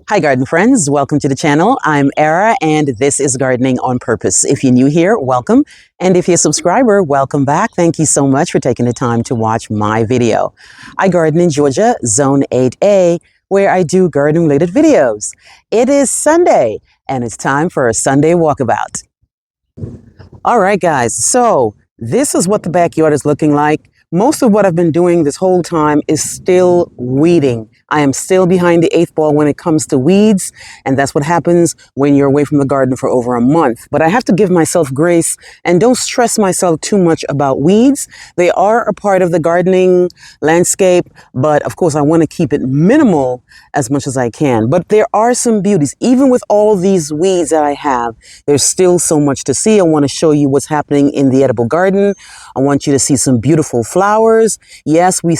Hi garden friends, welcome to the channel. I'm Era and this is Gardening on Purpose. If you're new here, welcome. And if you're a subscriber, welcome back. Thank you so much for taking the time to watch my video. I garden in Georgia, Zone 8A, where I do garden related videos. It is Sunday and it's time for a Sunday walkabout. All right guys, so this is what the backyard is looking like. Most of what I've been doing this whole time is still weeding. I am still behind the eighth ball when it comes to weeds, and that's what happens when you're away from the garden for over a month. But I have to give myself grace and don't stress myself too much about weeds. They are a part of the gardening landscape, but of course I want to keep it minimal as much as I can. But there are some beauties. Even with all these weeds that I have, there's still so much to see. I want to show you what's happening in the edible garden. I want you to see some beautiful flowers. Yes, we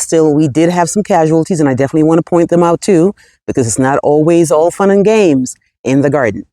did have some casualties, and I definitely want to point them out too, because it's not always all fun and games in the garden.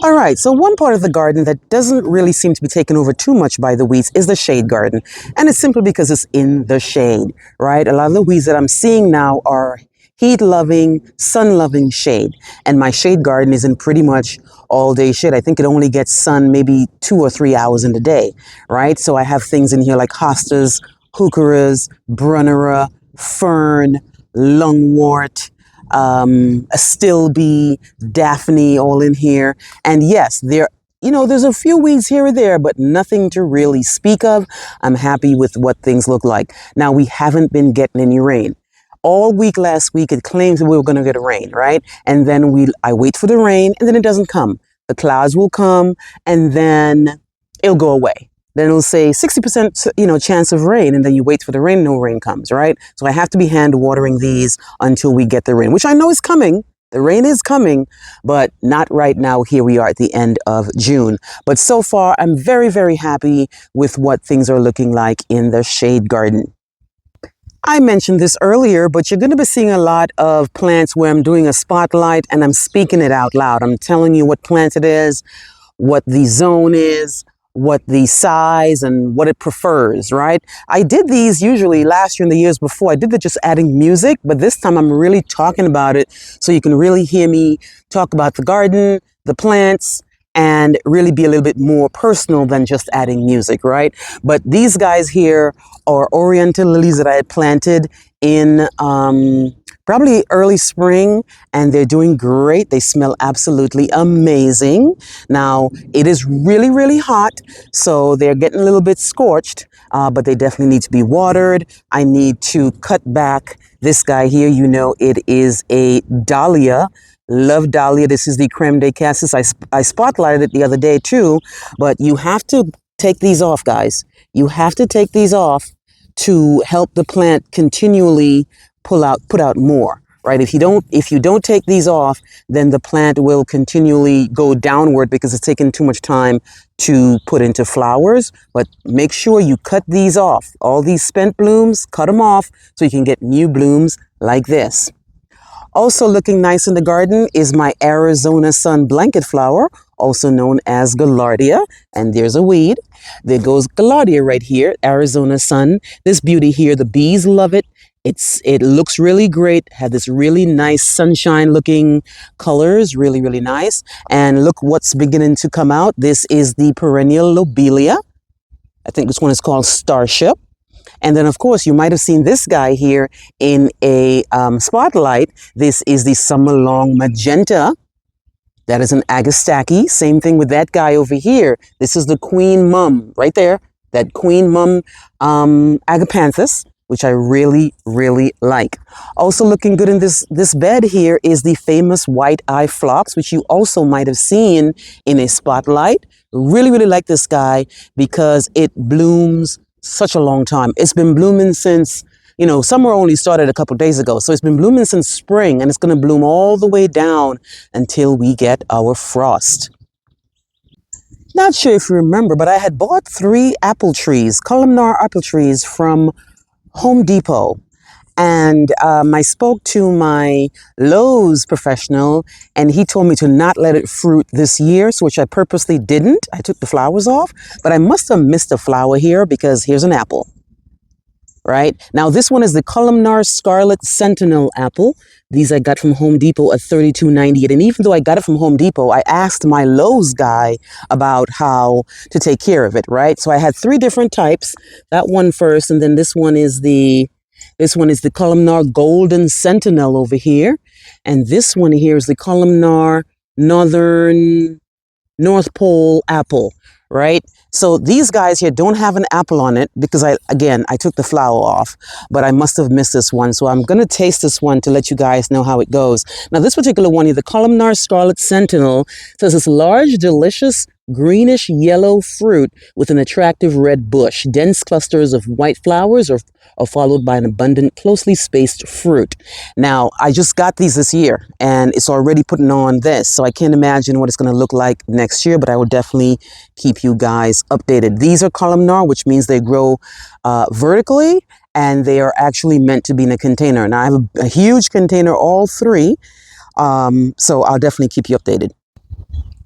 All right, so one part of the garden that doesn't really seem to be taken over too much by the weeds is the shade garden. And it's simply because it's in the shade, right? A lot of the weeds that I'm seeing now are heat-loving, sun-loving shade. And my shade garden is in pretty much all-day shade. I think it only gets sun maybe 2 or 3 hours in the day, right? So I have things in here like hostas, heucheras, brunnera, fern, lungwort, astilbe, daphne, all in here. And yes, there's a few weeds here or there, but nothing to really speak of. I'm happy with what things look like. Now, we haven't been getting any rain. All week last week, it claims that we were going to get a rain, right? And then I wait for the rain, and then it doesn't come. The clouds will come, and then it'll go away. Then it'll say 60%, chance of rain, and then you wait for the rain, no rain comes, right? So I have to be hand watering these until we get the rain, which I know is coming. The rain is coming, but not right now. Here we are at the end of June. But so far, I'm very, very happy with what things are looking like in the shade garden. I mentioned this earlier, but you're going to be seeing a lot of plants where I'm doing a spotlight and I'm speaking it out loud. I'm telling you what plant it is, what the zone is, what the size and what it prefers, right? I did these usually last year and the years before. I did that just adding music, but this time I'm really talking about it so you can really hear me talk about the garden, the plants, and really be a little bit more personal than just adding music, right? But these guys here are ornamental lilies that I had planted in probably early spring, and they're doing great. They smell absolutely amazing. Now, it is really, really hot, so they're getting a little bit scorched, but they definitely need to be watered. I need to cut back this guy here. It is a dahlia. Love dahlia. This is the creme de cassis. I spotlighted it the other day too, but you have to take these off, guys. You have to take these off to help the plant continually put out more, right? If you don't take these off, then the plant will continually go downward because it's taking too much time to put into flowers. But make sure you cut these off. All these spent blooms, cut them off so you can get new blooms like this. Also looking nice in the garden is my Arizona sun blanket flower, also known as gaillardia. And there's a weed. There goes gaillardia right here, Arizona sun. This beauty here, the bees love it. It looks really great, had this really nice sunshine looking colors, really, really nice. And look what's beginning to come out. This is the perennial lobelia. I think this one is called Starship. And then, of course, you might have seen this guy here in a spotlight. This is the summer-long magenta. That is an agastache. Same thing with that guy over here. This is the queen mum right there. That queen mum agapanthus, which I really, really like. Also looking good in this bed here is the famous white eye phlox, which you also might have seen in a spotlight. Really, really like this guy because it blooms such a long time. It's been blooming since, summer only started a couple days ago. So it's been blooming since spring, and it's going to bloom all the way down until we get our frost. Not sure if you remember, but I had bought 3 apple trees, Columnar apple trees from Home Depot. And I spoke to my Lowe's professional, and he told me to not let it fruit this year, so which I purposely didn't. I took the flowers off, but I must have missed a flower here because here's an apple. right? Now this one is the Columnar Scarlet Sentinel apple. These I got from Home Depot at $32.98. And even though I got it from Home Depot, I asked my Lowe's guy about how to take care of it, right? So I had three different types. That one first, and then this one is the Columnar Golden Sentinel over here. And this one here is the Columnar North Pole Apple, right? So these guys here don't have an apple on it because I took the flower off, but I must have missed this one. So I'm going to taste this one to let you guys know how it goes. Now this particular one here, the Columnar Scarlet Sentinel, says it's large, delicious, greenish yellow fruit with an attractive red bush. Dense clusters of white flowers are followed by an abundant, closely spaced fruit. Now, I just got these this year and it's already putting on this, so I can't imagine what it's going to look like next year, but I will definitely keep you guys updated. These are columnar, which means they grow vertically, and they are actually meant to be in a container. Now, I have a huge container, all three, so I'll definitely keep you updated.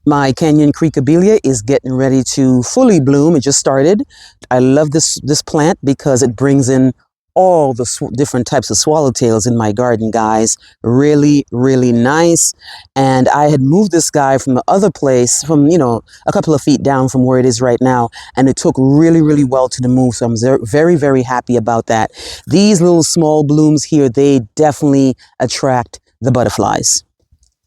My Canyon Creek Abelia is getting ready to fully bloom. It just started. I love this plant because it brings in all the different types of swallowtails in my garden, guys. Really, really nice. And I had moved this guy from the other place, from, a couple of feet down from where it is right now. And it took really, really well to the move. So I'm very, very happy about that. These little small blooms here, they definitely attract the butterflies.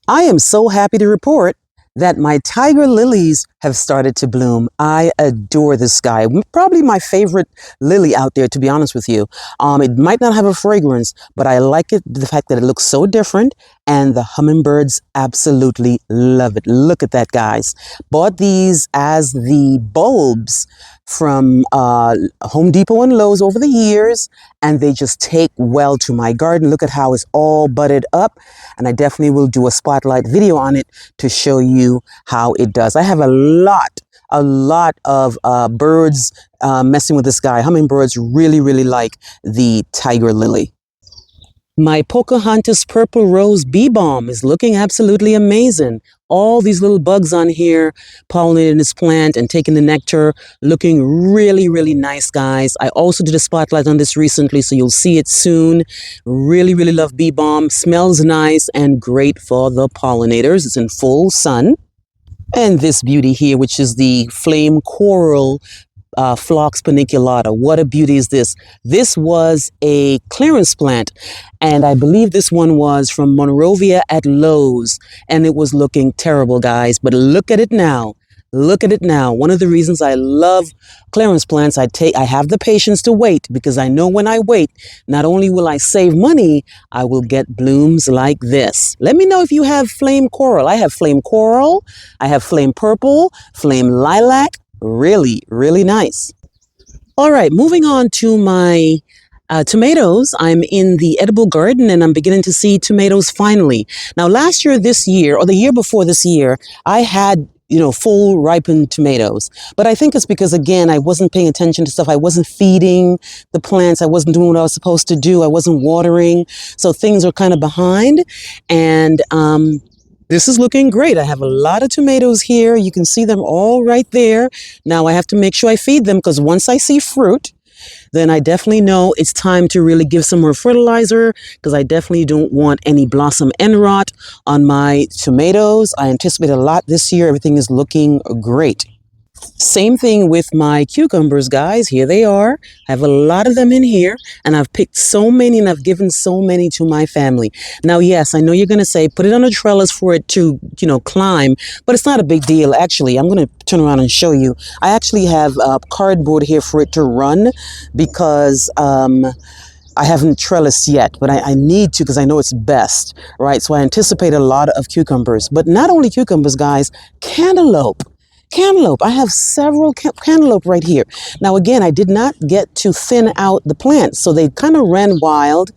I am so happy to report that my tiger lilies have started to bloom. I adore this guy. Probably my favorite lily out there, to be honest with you. It might not have a fragrance, but I like it, the fact that it looks so different, and the hummingbirds absolutely love it. Look at that, guys. Bought these as the bulbs from Home Depot and Lowe's over the years, and they just take well to my garden. Look at how it's all budded up, and I definitely will do a spotlight video on it to show you how it does. I have a lot of birds messing with this guy. Hummingbirds really, really like the tiger lily. My Pocahontas Purple Rose Bee Balm is looking absolutely amazing. All these little bugs on here pollinating this plant and taking the nectar, looking really, really nice, guys. I also did a spotlight on this recently, so you'll see it soon. Really, really love Bee Balm. Smells nice and great for the pollinators. It's in full sun. And this beauty here, which is the flame coral Phlox paniculata. What a beauty is this. This was a clearance plant, and I believe this one was from Monrovia at Lowe's, and it was looking terrible, guys. But look at it now. Look at it now. One of the reasons I love clearance plants, I have the patience to wait, because I know when I wait, not only will I save money, I will get blooms like this. Let me know if you have flame coral. I have flame coral, I have flame purple, flame lilac. Really, really nice. All right, moving on to my tomatoes. I'm in the edible garden and I'm beginning to see tomatoes finally. Now, last year, this year, or the year before this year, I had full ripened tomatoes. But I think it's because, again, I wasn't paying attention to stuff. I wasn't feeding the plants. I wasn't doing what I was supposed to do. I wasn't watering. So things are kind of behind. And this is looking great. I have a lot of tomatoes here. You can see them all right there. Now I have to make sure I feed them, because once I see fruit, then I definitely know it's time to really give some more fertilizer, because I definitely don't want any blossom end rot on my tomatoes. I anticipate a lot this year. Everything is looking great. Same thing with my cucumbers, guys. Here they are. I have a lot of them in here, and I've picked so many, and I've given so many to my family. Now, yes, I know you're going to say, put it on a trellis for it to, climb, but it's not a big deal. Actually, I'm going to turn around and show you. I actually have cardboard here for it to run, because I haven't trellised yet, but I need to, because I know it's best, right? So I anticipate a lot of cucumbers, but not only cucumbers, guys, cantaloupe. Cantaloupe. I have several cantaloupe right here. Now, again, I did not get to thin out the plants, so they kind of ran wild.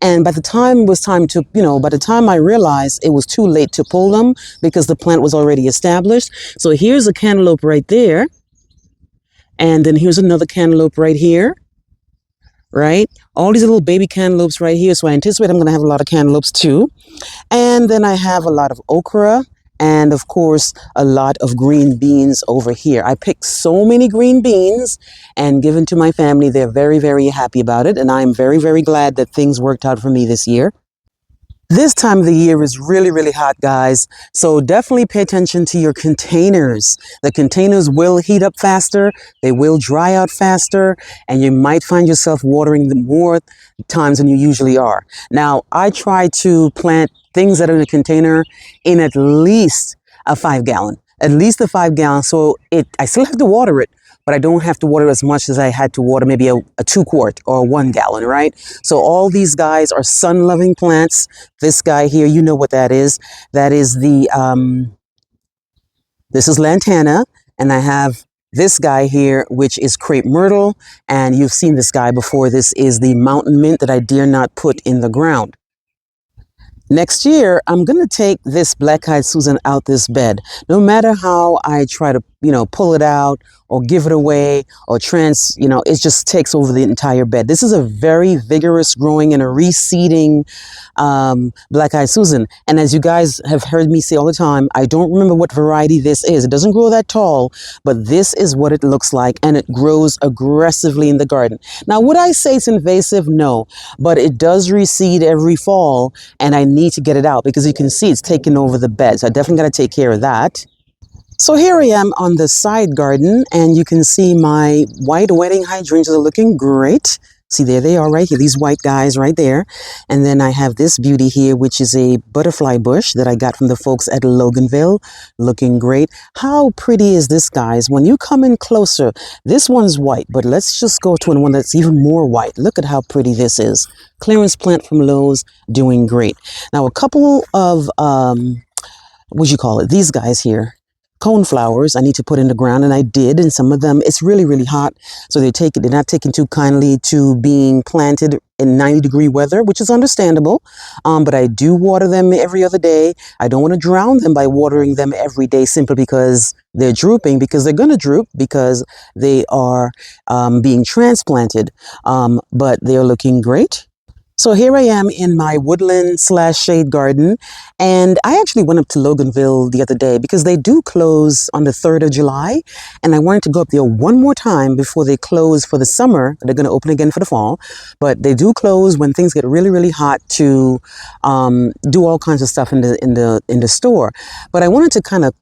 And by the time it was time to, by the time I realized, it was too late to pull them, because the plant was already established. So here's a cantaloupe right there. And then here's another cantaloupe right here. Right? All these little baby cantaloupes right here. So I anticipate I'm going to have a lot of cantaloupes too. And then I have a lot of okra. And of course, a lot of green beans over here. I picked so many green beans and given to my family. They're very, very happy about it. And I'm very, very glad that things worked out for me this year. This time of the year is really, really hot, guys. So definitely pay attention to your containers. The containers will heat up faster, they will dry out faster, and you might find yourself watering them more times than you usually are. Now, I try to plant things that are in a container in at least a 5 gallon, at least a 5 gallon. So I still have to water it, but I don't have to water as much as I had to water maybe a 2 quart or a 1 gallon, right? So all these guys are sun-loving plants. This guy here, you know what that is. That is this is lantana, and I have this guy here, which is crepe myrtle, and you've seen this guy before. This is the mountain mint that I dare not put in the ground. Next year, I'm going to take this black-eyed Susan out this bed. No matter how I try to, pull it out or give it away or it just takes over the entire bed. This is a very vigorous growing and a reseeding black-eyed Susan. And as you guys have heard me say all the time, I don't remember what variety this is. It doesn't grow that tall, but this is what it looks like, and it grows aggressively in the garden. Now, would I say it's invasive? No, but it does reseed every fall, and I need to get it out because you can see it's taking over the bed. So I definitely got to take care of that. So here I am on the side garden, and you can see my white wedding hydrangeas are looking great. See, there they are right here, these white guys right there. And then I have this beauty here, which is a butterfly bush that I got from the folks at Loganville, looking great. How pretty is this, guys? When you come in closer, this one's white, but let's just go to one that's even more white. Look at how pretty this is. Clearance plant from Lowe's, doing great. Now, a couple of, these guys here. Coneflowers I need to put in the ground, and I did, and some of them, it's really, really hot, so they're not taking too kindly to being planted in 90-degree weather, which is understandable, but I do water them every other day. I don't want to drown them by watering them every day simply because they're drooping, because they're going to droop because they are being transplanted, but they're looking great. So here I am in my woodland / shade garden, and I actually went up to Loganville the other day because they do close on the 3rd of July, and I wanted to go up there one more time before they close for the summer. They're going to open again for the fall, but they do close when things get really, really hot to do all kinds of stuff in the store. But I wanted to kind of,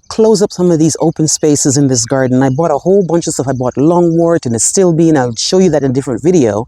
close up some of these open spaces in this garden. I bought a whole bunch of stuff. I bought longwort and a still bean. I'll show you that in a different video.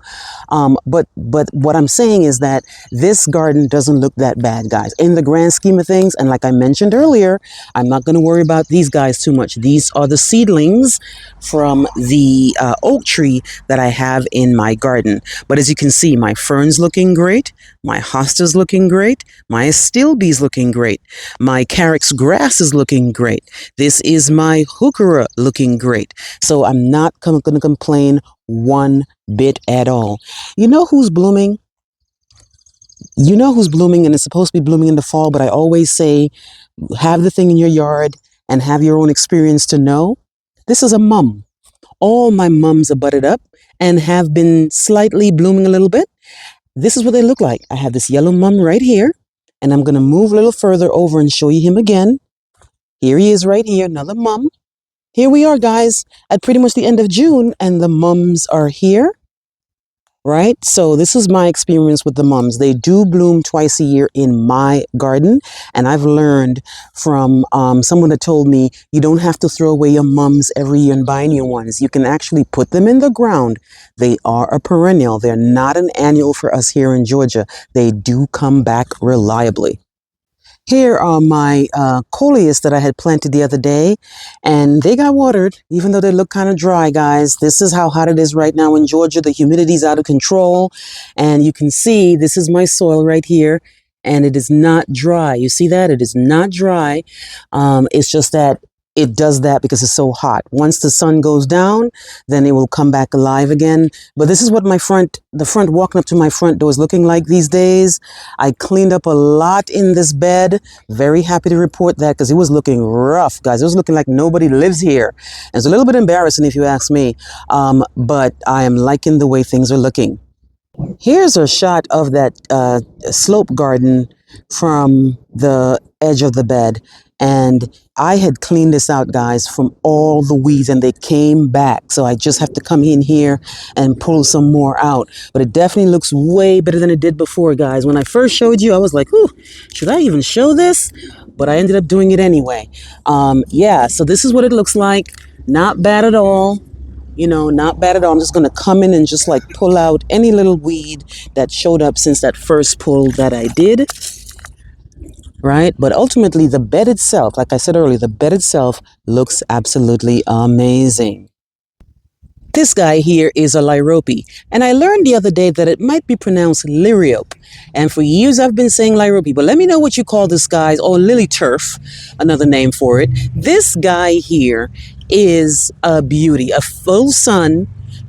But what I'm saying is that this garden doesn't look that bad, guys, in the grand scheme of things. And like I mentioned earlier, I'm not going to worry about these guys too much. These are the seedlings from the oak tree that I have in my garden. But as you can see, my fern's looking great. My hosta's looking great. My astilbe's looking great. My carex grass is looking great. This is my heuchera looking great. So I'm not going to complain one bit at all. You know who's blooming? You know who's blooming, and it's supposed to be blooming in the fall, but I always say, have the thing in your yard and have your own experience to know. This is a mum. All my mums are budded up and have been slightly blooming a little bit. This is what they look like. I have this yellow mum right here, and I'm going to move a little further over and show you him again. Here he is right here, another mum. Here we are, guys, at pretty much the end of June, and the mums are here. Right? So this is my experience with the mums. They do bloom twice a year in my garden. And I've learned from someone that told me you don't have to throw away your mums every year and buy new ones. You can actually put them in the ground. They are a perennial. They're not an annual for us here in Georgia. They do come back reliably. Here are my coleus that I had planted the other day, and they got watered, even though they look kind of dry, guys. This is how hot it is right now in Georgia. The humidity's out of control, and you can see this is my soil right here, and it is not dry. You see that? It is not dry. It's just that it does that because it's so hot. Once the sun goes down, then it will come back alive again. But this is what the front walking up to my front door is looking like these days. I cleaned up a lot in this bed. Very happy to report that because it was looking rough, guys. It was looking like nobody lives here. And it's a little bit embarrassing if you ask me, but I am liking the way things are looking. Here's a shot of that slope garden from the edge of the bed. And I had cleaned this out, guys, from all the weeds, and they came back. So I just have to come in here and pull some more out. But it definitely looks way better than it did before, guys. When I first showed you, I was like, ooh, should I even show this? But I ended up doing it anyway. Yeah, so this is what it looks like. Not bad at all. You know, not bad at all. I'm just going to come in and just like pull out any little weed that showed up since that first pull that I did. Right? But ultimately, the bed itself, like I said earlier, the bed itself looks absolutely amazing. This guy here is a lyrope, and I learned the other day that it might be pronounced liriope. And for years I've been saying lyrope, but let me know what you call this, guys, or lily turf, another name for it. This guy here is a beauty, a full sun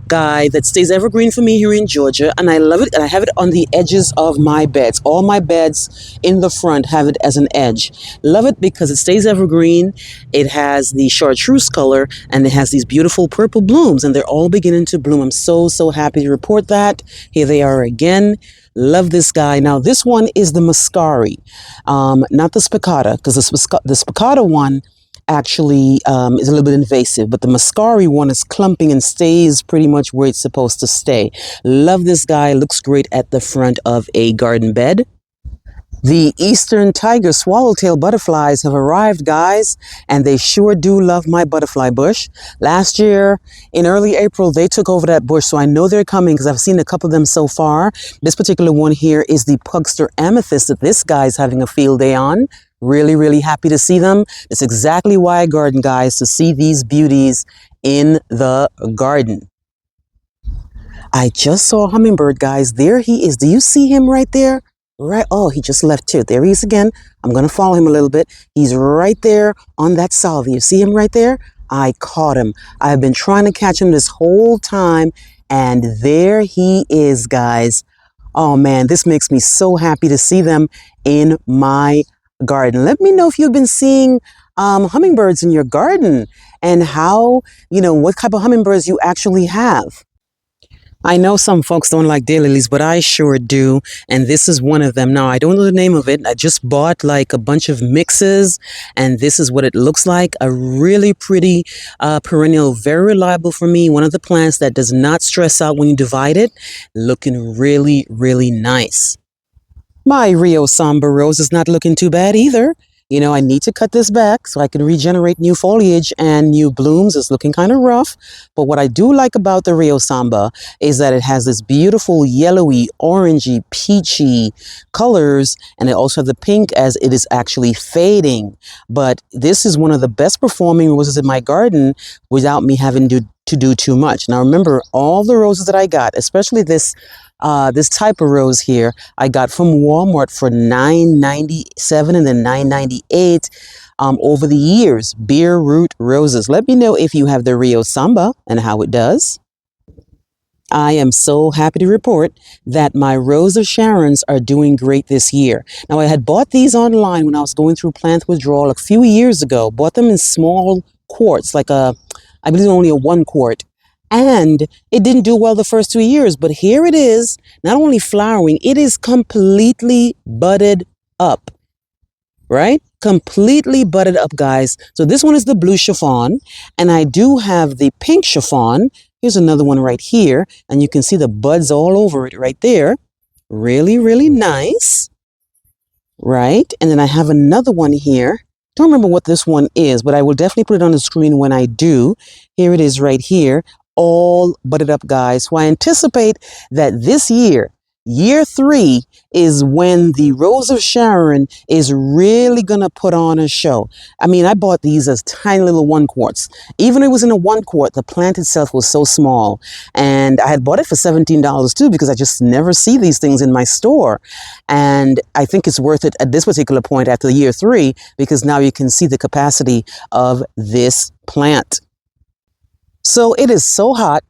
guy that stays evergreen for me here in Georgia, and I love it. And I have it on the edges of my beds. All my beds in the front have it as an edge. Love it because it stays evergreen. It has the chartreuse color, and it has these beautiful purple blooms, and they're all beginning to bloom. I'm so happy to report that. Here they are again. Love this guy. Now this one is the muscari, not the spicata, because the spicata one actually is a little bit invasive, but the muscari one is clumping and stays pretty much where it's supposed to stay. Love this guy. Looks great at the front of a garden bed. The eastern tiger swallowtail butterflies have arrived, guys, and they sure do love my butterfly bush. Last year, in early April, they took over that bush, so I know they're coming because I've seen a couple of them so far. This particular one here is the pugster amethyst that this guy's having a field day on. Really happy to see them. It's exactly why I garden, guys, to see these beauties in the garden. I just saw a hummingbird, guys. There he is. Do you see him right there? Right. Oh, he just left too. There he is again. I'm going to follow him a little bit. He's right there on that salvia. You see him right there? I caught him. I've been trying to catch him this whole time, and there he is, guys. Oh man, this makes me so happy to see them in my garden. Let me know if you've been seeing hummingbirds in your garden, and how, what type of hummingbirds you actually have. I know some folks don't like daylilies, but I sure do, and this is one of them. Now, I don't know the name of it. I just bought like a bunch of mixes, and this is what it looks like. A really pretty perennial, very reliable for me. One of the plants that does not stress out when you divide it. Looking really nice. My Rio Samba rose is not looking too bad either. I need to cut this back so I can regenerate new foliage and new blooms. It's looking kind of rough. But what I do like about the Rio Samba is that it has this beautiful yellowy, orangey, peachy colors. And it also has the pink as it is actually fading. But this is one of the best performing roses in my garden without me having to do too much. Now remember, all the roses that I got, especially this type of rose here, I got from Walmart for $9.97 and then $9.98 over the years. Beer root roses. Let me know if you have the Rio Samba and how it does. I am so happy to report that my Rose of Sharons are doing great this year. Now, I had bought these online when I was going through plant withdrawal a few years ago. Bought them in small quarts, I believe only a 1 quart. And it didn't do well the first 2 years, but here it is, not only flowering, it is completely budded up, right? Completely budded up, guys. So this one is the blue chiffon, and I do have the pink chiffon. Here's another one right here, and you can see the buds all over it right there. Really nice, right? And then I have another one here. Don't remember what this one is, but I will definitely put it on the screen when I do. Here it is right here. All budded up, guys. So I anticipate that this year, year 3, is when the Rose of Sharon is really going to put on a show. I mean, I bought these as tiny little 1 quarts. Even if it was in a 1 quart, the plant itself was so small. And I had bought it for $17 too, because I just never see these things in my store. And I think it's worth it at this particular point after year 3, because now you can see the capacity of this plant. So it is so hot.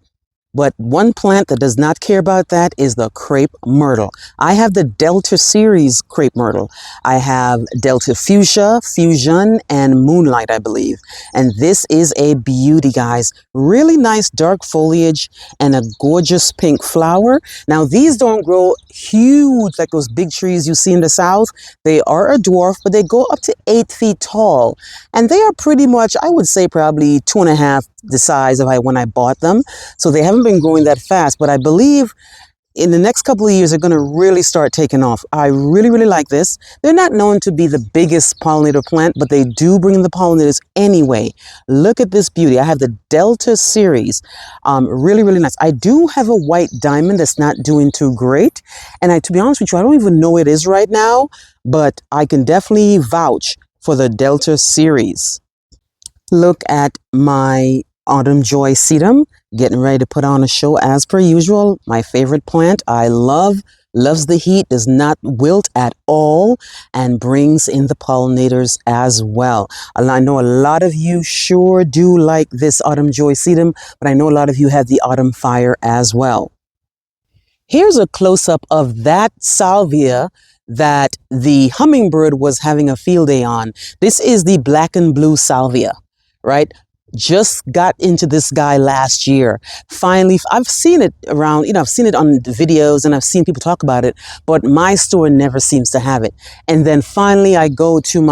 But one plant that does not care about that is the crepe myrtle. I have the Delta series crepe myrtle. I have Delta fuchsia, fusion, and moonlight, I believe. And this is a beauty, guys. Really nice dark foliage and a gorgeous pink flower. Now, these don't grow huge like those big trees you see in the south. They are a dwarf, but they go up to 8 feet tall. And they are pretty much, I would say, probably 2.5 the size of when I bought them. So they haven't been growing that fast, but I believe in the next couple of years, they're going to really start taking off. I really, really like this. They're not known to be the biggest pollinator plant, but they do bring the pollinators anyway. Look at this beauty. I have the Delta series. Really, really nice. I do have a white diamond that's not doing too great. And to be honest with you, I don't even know what it is right now, but I can definitely vouch for the Delta series. Look at my autumn joy sedum, getting ready to put on a show as per usual. My favorite plant. I loves the heat, does not wilt at all, and brings in the pollinators as well. I know a lot of you sure do like this autumn joy sedum, but I know a lot of you have the autumn fire as well. Here's a close-up of that salvia that the hummingbird was having a field day on. This is the black and blue salvia, right? Just got into this guy last year. Finally, I've seen it around, I've seen it on the videos and I've seen people talk about it, but my store never seems to have it. And then finally I go to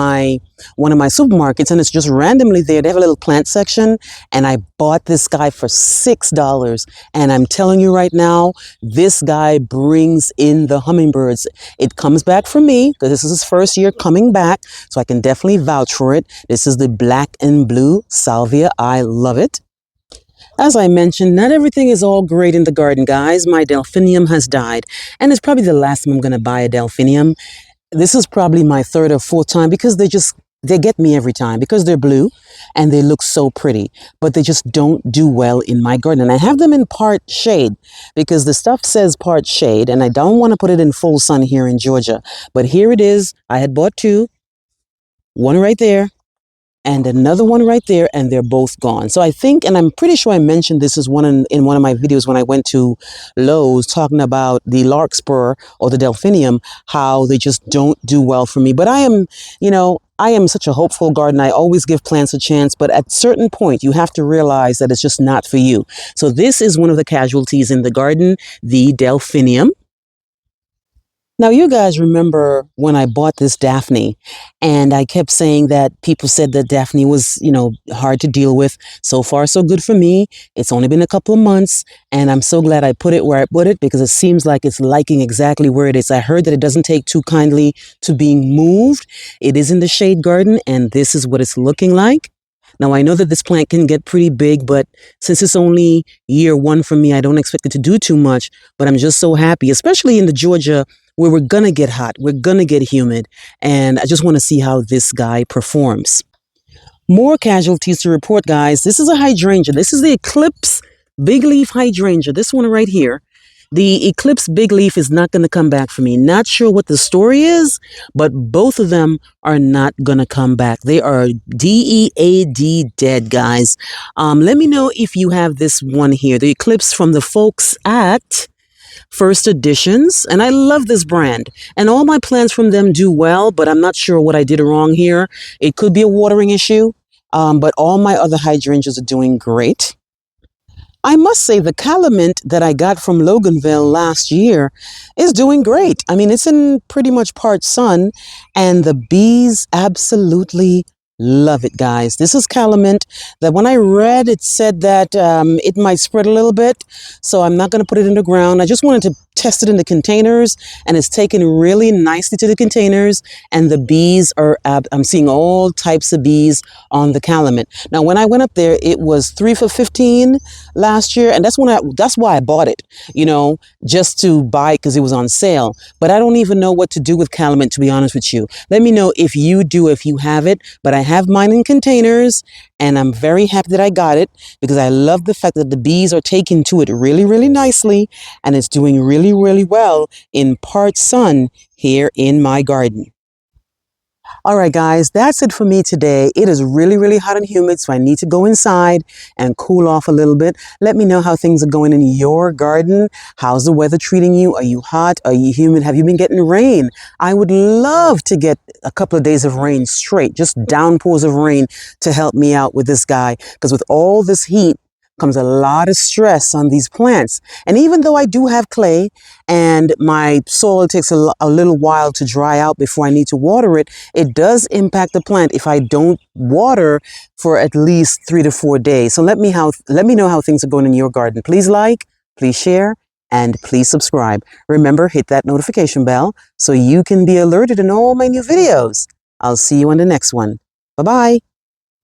one of my supermarkets and it's just randomly there. They have a little plant section and I bought this guy for $6. And I'm telling you right now, this guy brings in the hummingbirds. It comes back for me because this is his first year coming back. So I can definitely vouch for it. This is the black and blue salvia. I love it. As I mentioned, not everything is all great in the garden, guys. My delphinium has died, and it's probably the last time I'm going to buy a delphinium. This is probably my third or fourth time because they get me every time because they're blue and they look so pretty, but they just don't do well in my garden. And I have them in part shade because the stuff says part shade and I don't want to put it in full sun here in Georgia. But here it is. I had bought two, one right there and another one right there, and they're both gone. So I think, and I'm pretty sure I mentioned this is in one of my videos when I went to Lowe's talking about the larkspur or the delphinium, how they just don't do well for me. But I am such a hopeful gardener. I always give plants a chance, but at a certain point, you have to realize that it's just not for you. So this is one of the casualties in the garden, the delphinium. Now, you guys remember when I bought this Daphne and I kept saying that people said that Daphne was, hard to deal with. So far, so good for me. It's only been a couple of months and I'm so glad I put it where I put it because it seems like it's liking exactly where it is. I heard that it doesn't take too kindly to being moved. It is in the shade garden and this is what it's looking like. Now, I know that this plant can get pretty big, but since it's only year one for me, I don't expect it to do too much, but I'm just so happy, especially in the Georgia where we're going to get hot, we're going to get humid, and I just want to see how this guy performs. More casualties to report, guys. This is a hydrangea. This is the Eclipse Big Leaf Hydrangea, this one right here. The Eclipse Big Leaf is not going to come back for me. Not sure what the story is, but both of them are not going to come back. They are DEAD dead, guys. Let me know if you have this one here, the Eclipse from the folks at First Editions, and I love this brand and all my plants from them do well, but I'm not sure what I did wrong here. It could be a watering issue, but all my other hydrangeas are doing great. I must say the calamint that I got from Loganville last year is doing great. I mean, it's in pretty much part sun and the bees absolutely love it, guys. This is calamint that when I read, it said that it might spread a little bit. So I'm not going to put it in the ground. I just wanted to test it in the containers and it's taken really nicely to the containers and the bees are, I'm seeing all types of bees on the calamint. Now, when I went up there, it was 3 for $15 last year. And that's why I bought it, just to buy it because it was on sale. But I don't even know what to do with calamint, to be honest with you. Let me know if you do, if you have it, but I have mine in containers and I'm very happy that I got it because I love the fact that the bees are taking to it really, really nicely and it's doing really, really well in part sun here in my garden. All right, guys, that's it for me today. It is really, really hot and humid, so I need to go inside and cool off a little bit. Let me know how things are going in your garden. How's the weather treating you? Are you hot? Are you humid? Have you been getting rain? I would love to get a couple of days of rain straight, just downpours of rain to help me out with this guy. Because with all this heat comes a lot of stress on these plants. And even though I do have clay and my soil takes a little while to dry out before I need to water it, it does impact the plant if I don't water for at least 3 to 4 days. So let me know how things are going in your garden. Please like, please share, and please subscribe. Remember, hit that notification bell so you can be alerted in all my new videos. I'll see you on the next one. Bye-bye.